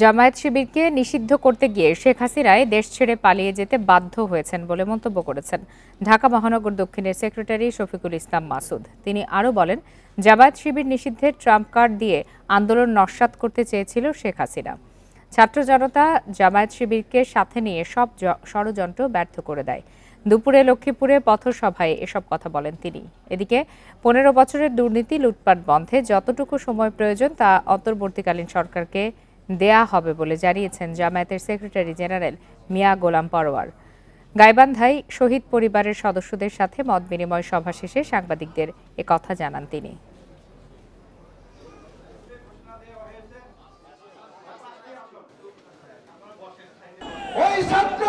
জামায়াত শিবিরকে নিষিদ্ধ করতে গিয়ে শেখ হাসিনায় দেশ ছেড়ে পালিয়ে যেতে বাধ্য হয়েছেন বলে মন্তব্য করেছেন ঢাকা মহানগর দক্ষিণের সেক্রেটারি শফিকুল ইসলাম মাসুদ। তিনি আরও বলেন, জামায়াত শিবির নিষিদ্ধের ট্রাম্প কার্ড দিয়ে আন্দোলন নস্যাৎ করতে চেয়েছিল শেখ হাসিনা। ছাত্র জনতা জামায়াত শিবিরকে সাথে নিয়ে সব ষড়যন্ত্র ব্যর্থ করে দেয়। দুপুরে লক্ষ্মীপুরে পথসভায় এসব কথা বলেন তিনি। এদিকে ১৫ বছরের দুর্নীতি লুটপাট বন্ধে যতটুকু সময় প্রয়োজন তা অন্তর্বর্তীকালীন সরকারকে দেয়া হবে বলে জানিয়েছেন জামায়াতের সেক্রেটারি জেনারেল মিয়া গোলাম পরোয়ার। গাইবান্ধায় শহীদ পরিবারের সদস্যদের সাথে মত বিনিময় সভা শেষে সাংবাদিকদের একথা জানান তিনি। ওই ছাত্র